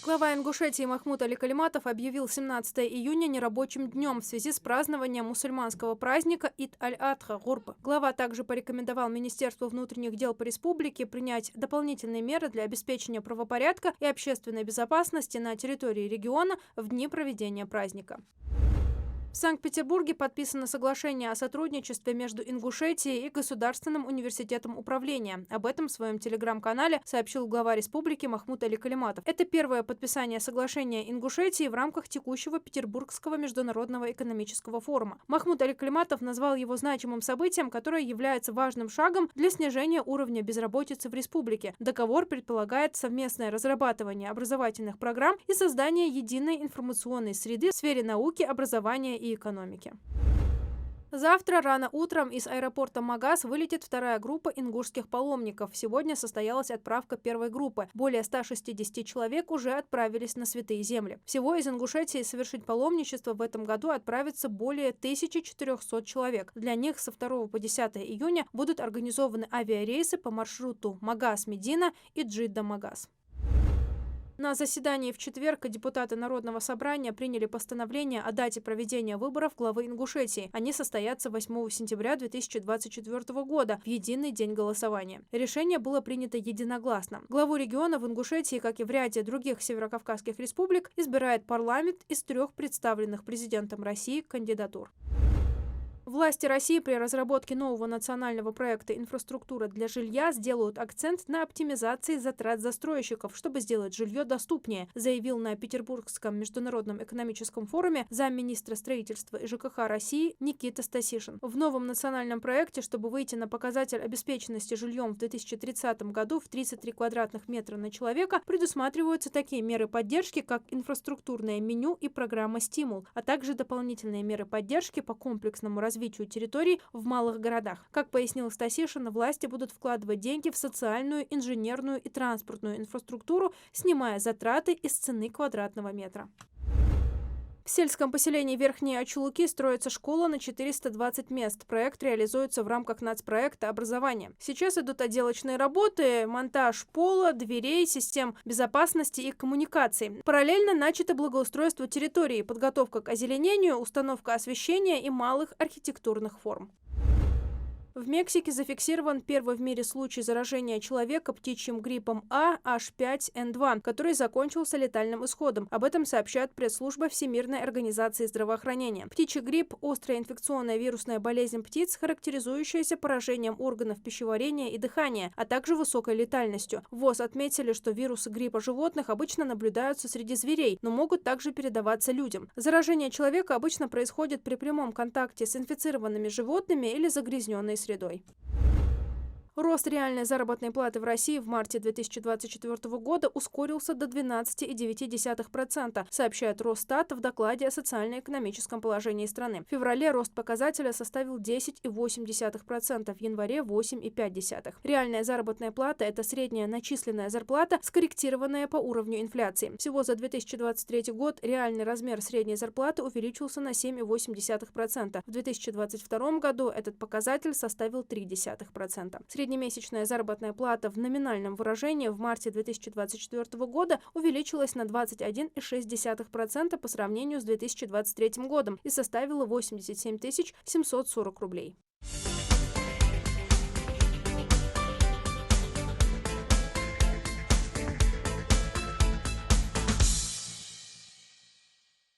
Глава Ингушетии Махмуд Али Калиматов объявил 17 июня нерабочим днем в связи с празднованием мусульманского праздника Ид-аль-Адха Гурба. Глава также порекомендовал Министерству внутренних дел по республике принять дополнительные меры для обеспечения правопорядка и общественной безопасности на территории региона в дни проведения праздника. В Санкт-Петербурге подписано соглашение о сотрудничестве между Ингушетией и Государственным университетом управления. Об этом в своем телеграм-канале сообщил глава республики Махмуд Али Калиматов. Это первое подписание соглашения Ингушетии в рамках текущего Петербургского международного экономического форума. Махмуд Али Калиматов назвал его значимым событием, которое является важным шагом для снижения уровня безработицы в республике. Договор предполагает совместное разрабатывание образовательных программ и создание единой информационной среды в сфере науки, образования и экономики. Завтра рано утром из аэропорта Магас вылетит вторая группа ингушских паломников. Сегодня состоялась отправка первой группы. Более 160 человек уже отправились на Святые Земли. Всего из Ингушетии совершить паломничество в этом году отправится более 1400 человек. Для них со 2 по 10 июня будут организованы авиарейсы по маршруту Магас-Медина и Джидда-Магас. На заседании в четверг депутаты Народного собрания приняли постановление о дате проведения выборов главы Ингушетии. Они состоятся 8 сентября 2024 года, в единый день голосования. Решение было принято единогласно. Главу региона в Ингушетии, как и в ряде других северокавказских республик, избирает парламент из 3 представленных президентом России кандидатур. Власти России при разработке нового национального проекта «Инфраструктура для жилья» сделают акцент на оптимизации затрат застройщиков, чтобы сделать жилье доступнее, заявил на Петербургском международном экономическом форуме замминистра строительства и ЖКХ России Никита Стасишин. В новом национальном проекте, чтобы выйти на показатель обеспеченности жильем в 2030 году в 33 квадратных метра на человека, предусматриваются такие меры поддержки, как инфраструктурное меню и программа «Стимул», а также дополнительные меры поддержки по комплексному развитию территорий в малых городах. Как пояснил Стасишин, власти будут вкладывать деньги в социальную, инженерную и транспортную инфраструктуру, снимая затраты из цены квадратного метра. В сельском поселении Верхние Ачулуки строится школа на 420 мест. Проект реализуется в рамках нацпроекта образования. Сейчас идут отделочные работы, монтаж пола, дверей, систем безопасности и коммуникаций. Параллельно начато благоустройство территории, подготовка к озеленению, установка освещения и малых архитектурных форм. В Мексике зафиксирован первый в мире случай заражения человека птичьим гриппом А H5N2, который закончился летальным исходом. Об этом сообщает пресс-служба Всемирной организации здравоохранения. Птичий грипп – острая инфекционная вирусная болезнь птиц, характеризующаяся поражением органов пищеварения и дыхания, а также высокой летальностью. В ВОЗ отметили, что вирусы гриппа животных обычно наблюдаются среди зверей, но могут также передаваться людям. Заражение человека обычно происходит при прямом контакте с инфицированными животными или загрязненной средой. Рост реальной заработной платы в России в марте 2024 года ускорился до 12,9%, сообщает Росстат в докладе о социально-экономическом положении страны. В феврале рост показателя составил 10,8%, в январе – 8,5%. Реальная заработная плата – это средняя начисленная зарплата, скорректированная по уровню инфляции. Всего за 2023 год реальный размер средней зарплаты увеличился на 7,8%. В 2022 году этот показатель составил 0,3%. Среднемесячная заработная плата в номинальном выражении в марте 2024 года увеличилась на 21,6% по сравнению с 2023 годом и составила 87 740 рублей.